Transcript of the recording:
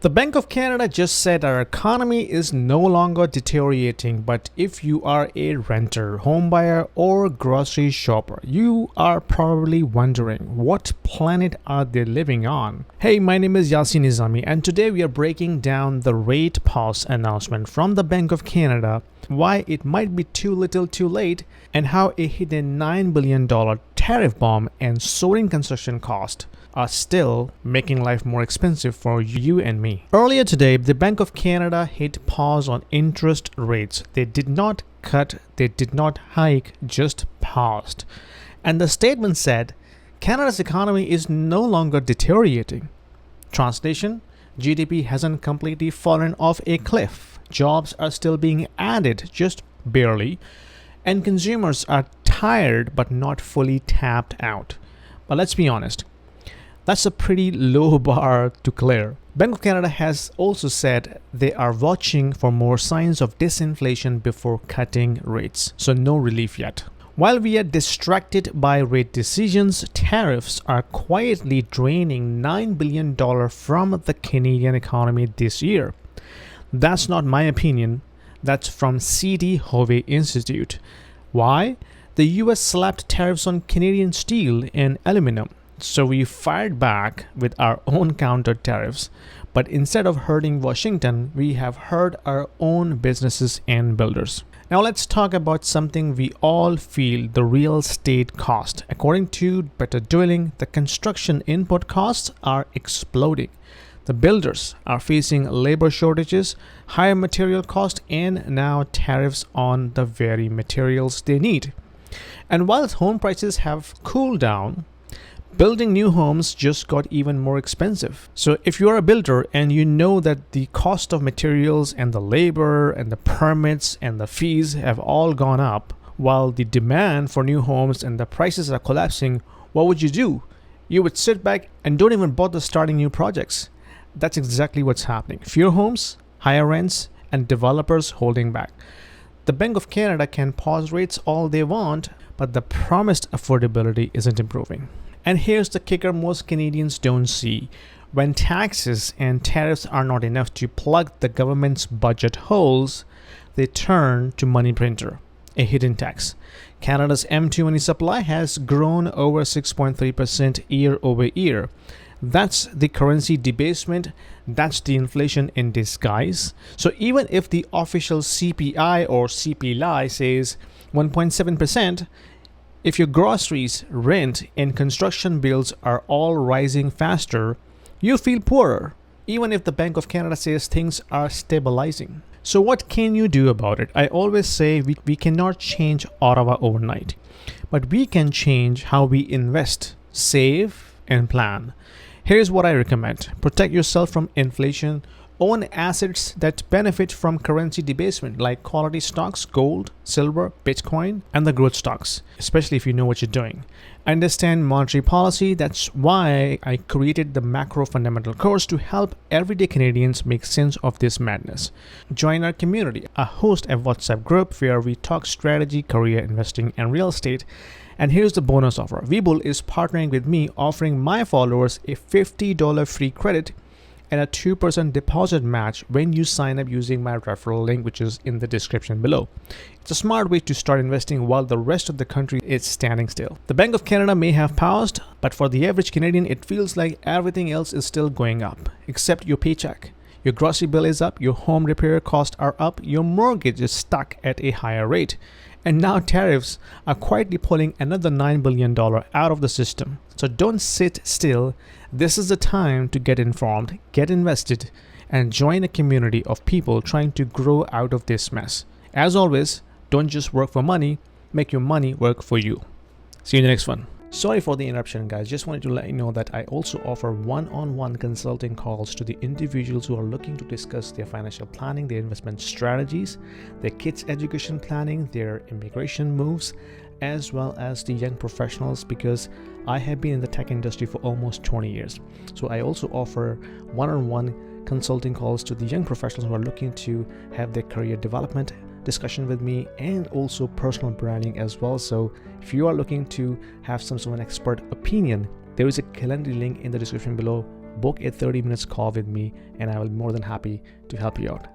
The Bank of Canada just said our economy is no longer deteriorating, but if you are a renter, home buyer, or grocery shopper, you are probably wondering what planet are they living on? Hey, my name is Yasin, and today we are breaking down the rate pause announcement from the Bank of Canada, why it might be too little too late, and how a hidden $9 billion tariff bomb and soaring construction cost are still making life more expensive for you and me. Earlier today, the Bank of Canada hit pause on interest rates. They did not cut, they did not hike, just paused. And the statement said, Canada's economy is no longer deteriorating. Translation, GDP hasn't completely fallen off a cliff. Jobs are still being added, just barely. And consumers are tired but not fully tapped out. But let's be honest, that's a pretty low bar to clear. Bank of Canada has also said they are watching for more signs of disinflation before cutting rates, so no relief yet. While we are distracted by rate decisions, tariffs are quietly draining $9 billion from the Canadian economy this year. That's not my opinion, that's from CD Hovey Institute. Why? The US slapped tariffs on Canadian steel and aluminum. So we fired back with our own counter tariffs, but instead of hurting Washington, we have hurt our own businesses and builders. Now let's talk about something we all feel, the real estate cost. According to Better Dwelling, the construction input costs are exploding. The builders are facing labor shortages, higher material cost, and now tariffs on the very materials they need. And while home prices have cooled down, building new homes just got even more expensive. So if you are a builder and you know that the cost of materials and the labor and the permits and the fees have all gone up, while the demand for new homes and the prices are collapsing, what would you do? You would sit back and don't even bother starting new projects. That's exactly what's happening. Fewer homes, higher rents, and developers holding back. The Bank of Canada can pause rates all they want, but the promised affordability isn't improving. And here's the kicker most Canadians don't see. When taxes and tariffs are not enough to plug the government's budget holes, they turn to money printer, a hidden tax. Canada's M2 money supply has grown over 6.3% year over year. That's the currency debasement. That's the inflation in disguise. So even if the official CPI or CPI says 1.7%, if your groceries, rent, and construction bills are all rising faster, you feel poorer, even if the Bank of Canada says things are stabilizing. So what can you do about it? I always say we cannot change Ottawa overnight, but we can change how we invest, save, and plan. Here's what I recommend. Protect yourself from inflation. Own assets that benefit from currency debasement like quality stocks, gold, silver, Bitcoin, and the growth stocks, especially if you know what you're doing. Understand monetary policy. That's why I created the Macro Fundamental course to help everyday Canadians make sense of this madness. Join our community. I host a WhatsApp group where we talk strategy, career, investing, and real estate. And here's the bonus offer. Webull is partnering with me, offering my followers a $50 free credit and a 2% deposit match when you sign up using my referral link, which is in the description below. It's a smart way to start investing while the rest of the country is standing still. The Bank of Canada may have paused, but for the average Canadian, it feels like everything else is still going up, except your paycheck. Your grocery bill is up, your home repair costs are up, your mortgage is stuck at a higher rate. And now tariffs are quietly pulling another $9 billion out of the system. So don't sit still. This is the time to get informed, get invested, and join a community of people trying to grow out of this mess. As always, don't just work for money, make your money work for you. See you in the next one. Sorry for the interruption, guys. Just wanted to let you know that I also offer one-on-one consulting calls to the individuals who are looking to discuss their financial planning, their investment strategies, their kids' education planning, their immigration moves, as well as the young professionals, because I have been in the tech industry for almost 20 years. So I also offer one-on-one consulting calls to the young professionals who are looking to have their career development discussion with me, and also personal branding as well. So if you are looking to have some sort of an expert opinion, there is a calendar link in the description below. book a 30 minutes call with me and I will be more than happy to help you out.